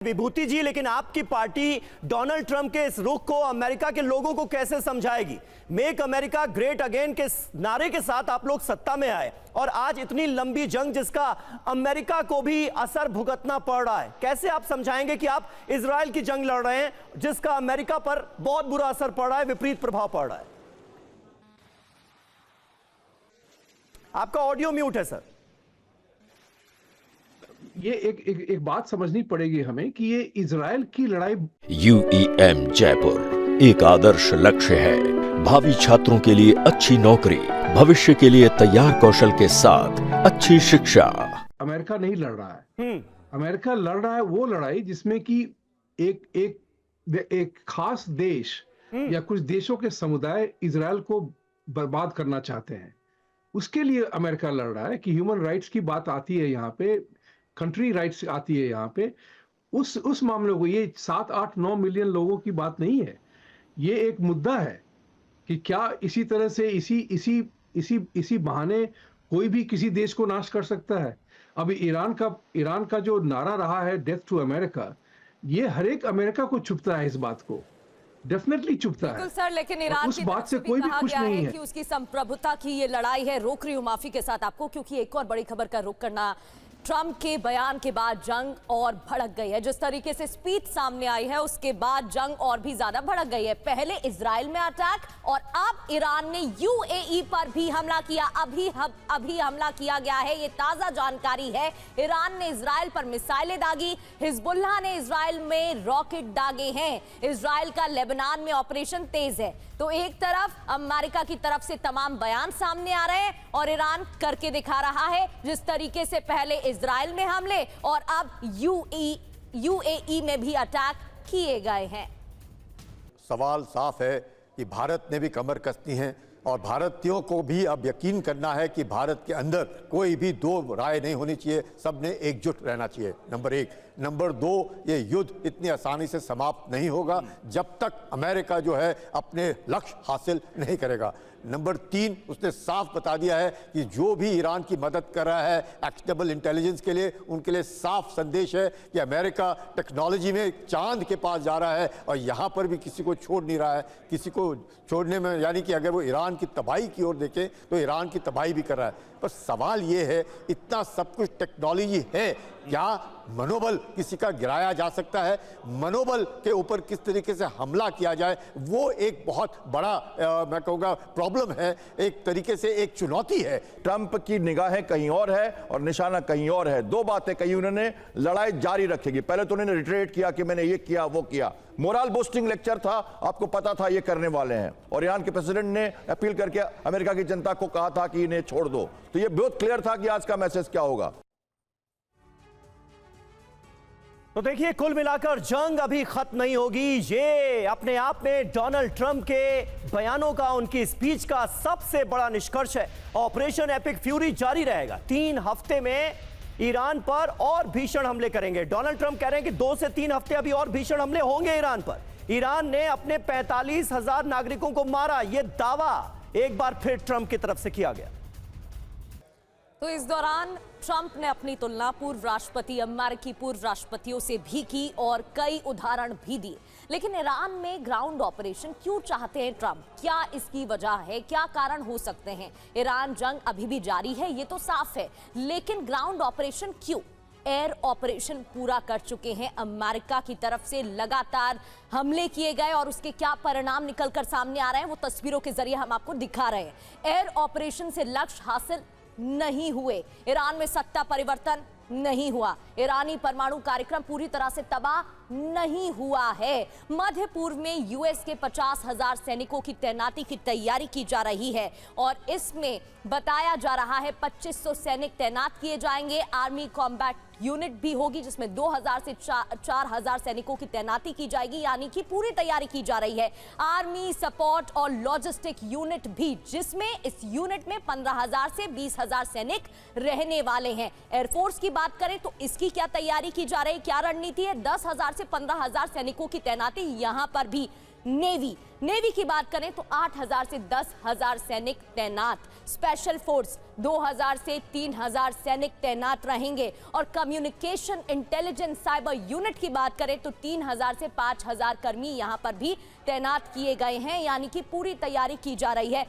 विभूति जी, लेकिन आपकी party Donald Trump के इस रुख को अमेरिका के लोगों को कैसे समझाएगी? मेक अमेरिका ग्रेट अगेन के नारे के साथ आप लोग सत्ता में आए और आज इतनी लंबी जंग जिसका अमेरिका को भी असर भुगतना पड़ रहा है, कैसे आप समझाएंगे कि आप इजराइल की जंग लड़ रहे हैं जिसका अमेरिका पर बहुत बुरा असर पड़ रहा है, विपरीत प्रभाव पड़ रहा है? आपका ऑडियो म्यूट है सर। ये एक बात समझनी पड़ेगी हमें कि ये इजराइल की लड़ाई UEM जयपुर एक आदर्श लक्ष्य है। भावी छात्रों के लिए अच्छी नौकरी, भविष्य के लिए तैयार कौशल के साथ अच्छी शिक्षा। अमेरिका नहीं लड़ रहा है। अमेरिका लड़ रहा है वो लड़ाई जिसमें कि एक खास देश या कुछ देशों के समुदाय इजराइल को बर्बाद करना चाहते हैं। उसके लिए अमेरिका लड़ रहा है कि ह्यूमन राइट्स की बात आती है यहाँ पे, कंट्री राइट्स आती है यहाँ पे। उस मामले को, ये 7, 8, 9 मिलियन लोगों की बात नहीं है। ये एक मुद्दा है कि क्या इसी तरह से इसी बहाने कोई भी किसी देश को नाश कर सकता है। अभी ईरान का जो नारा रहा है डेथ टू अमेरिका, ये हर एक अमेरिका को चुभता है, इस बात को डेफिनेटली चुभता है सर। लेकिन ईरान उस बात से कोई भी खुश नहीं है कि उसकी संप्रभुता की ये लड़ाई है। रोक रही हूं माफी के साथ आपको, क्योंकि एक और बड़ी खबर का रुख करना। ट्रंप के बयान के बाद जंग और भड़क गई है। जिस तरीके से स्पीच सामने आई है उसके बाद जंग और भी ज्यादा भड़क गई है। पहले इजराइल में अटैक और अब ईरान ने UAE पर भी हमला किया। अभी हमला किया गया है, ये ताजा जानकारी है। ईरान ने इजराइल पर मिसाइलें दागी, हिजबुल्लाह ने इजराइल में रॉकेट दागे हैं। इजराइल का लेबनान में ऑपरेशन तेज है। तो एक तरफ अमेरिका की तरफ से तमाम बयान सामने आ रहे हैं और ईरान करके दिखा रहा है, जिस तरीके से पहले इजराइल में हमले और अब UAE में भी अटैक किए गए हैं। सवाल साफ है कि भारत ने भी कमर कसनी है और भारतीयों को भी अब यकीन करना है कि भारत के अंदर कोई भी दो राय नहीं होनी चाहिए, सबने एकजुट रहना चाहिए। नंबर 1। नंबर 2, ये युद्ध इतनी आसानी से समाप्त नहीं होगा जब तक अमेरिका जो है अपने लक्ष्य हासिल नहीं करेगा। नंबर 3, उसने साफ बता दिया है कि जो भी ईरान की मदद कर रहा है एक्शनेबल इंटेलिजेंस के लिए, उनके लिए साफ संदेश है कि अमेरिका टेक्नोलॉजी में चांद के पास जा रहा है और यहाँ पर भी किसी को छोड़ नहीं रहा है। किसी को छोड़ने में यानी कि अगर वो ईरान की तबाही की ओर देखें तो ईरान की तबाही भी कर रहा है। पर सवाल ये है, इतना सब कुछ टेक्नोलॉजी है, क्या मनोबल किसी का गिराया जा सकता है? मनोबल के ऊपर किस तरीके से हमला किया जाए, वो एक बहुत बड़ा मैं कहूँगा प्रॉब्लम है, एक तरीके से एक चुनौती है। ट्रंप की निगाहें कहीं और है और निशाना कहीं और है। दो बातें कही उन्होंने, लड़ाई जारी रखेगी। पहले तो उन्होंने रिट्रेट किया कि मैंने ये किया वो किया, मोरल बूस्टिंग लेक्चर था, आपको पता था ये करने वाले हैं। और ईरान के प्रेसिडेंट ने अपील करके अमेरिका की जनता को कहा था कि इन्हें छोड़ दो। तो ये बहुत क्लियर था कि आज का मैसेज क्या होगा। तो देखिए, कुल मिलाकर जंग अभी खत्म नहीं होगी। ये अपने आप में डोनाल्ड ट्रंप के बयानों का, उनकी स्पीच का सबसे बड़ा निष्कर्ष है। ऑपरेशन एपिक फ्यूरी जारी रहेगा। 3 हफ्ते में ईरान पर और भीषण हमले करेंगे। डोनाल्ड ट्रंप कह रहे हैं कि 2 से 3 हफ्ते अभी और भीषण हमले होंगे ईरान पर। ईरान ने अपने 45,000 नागरिकों को मारा, यह दावा एक बार फिर ट्रंप की तरफ से किया गया। तो इस दौरान ट्रंप ने अपनी तुलना अमेरिकी पूर्व राष्ट्रपतियों से भी की और कई उदाहरण भी दिए। लेकिन ईरान में ग्राउंड ऑपरेशन क्यों चाहते हैं ट्रंप? क्या इसकी वजह है? क्या कारण हो सकते हैं? ईरान जंग अभी भी जारी है, ये तो साफ है, लेकिन ग्राउंड ऑपरेशन क्यों? एयर ऑपरेशन पूरा कर चुके हैं। अमेरिका की तरफ से लगातार हमले किए गए और उसके क्या परिणाम निकलकर सामने आ रहे हैं वो तस्वीरों के जरिए हम आपको दिखा रहे हैं। एयर ऑपरेशन से लक्ष्य हासिल नहीं हुए, ईरान में सत्ता परिवर्तन नहीं हुआ, ईरानी परमाणु कार्यक्रम पूरी तरह से तबाह नहीं हुआ है। मध्य पूर्व में US के 50,000 सैनिकों की तैनाती की तैयारी की जा रही है और इसमें बताया जा रहा है 2500 सैनिक तैनात किए जाएंगे। आर्मी कॉम्बैट यूनिट भी होगी जिसमें 2000 से 4000 सैनिकों की तैनाती की जाएगी, यानी कि पूरी तैयारी की जा रही है। आर्मी सपोर्ट और लॉजिस्टिक यूनिट भी, जिसमें इस यूनिट में 15,000 से 20,000 सैनिक रहने वाले हैं। एयरफोर्स की बात करें तो इसकी क्या तैयारी की जा रही है, क्या रणनीति है? 10,000 से 15,000 सैनिकों की तैनाती यहां पर भी नेवी की बात करें तो 8,000 से 10,000 सैनिक तैनात, स्पेशल फोर्स 2,000 से 3,000 सैनिक तैनात रहेंगे और कम्युनिकेशन इंटेलिजेंस साइबर यूनिट की बात करें तो 3,000 से 5,000 कर्मी यहां पर भी तैनात किए गए हैं, यानी कि पूरी तैयारी की जा रही है।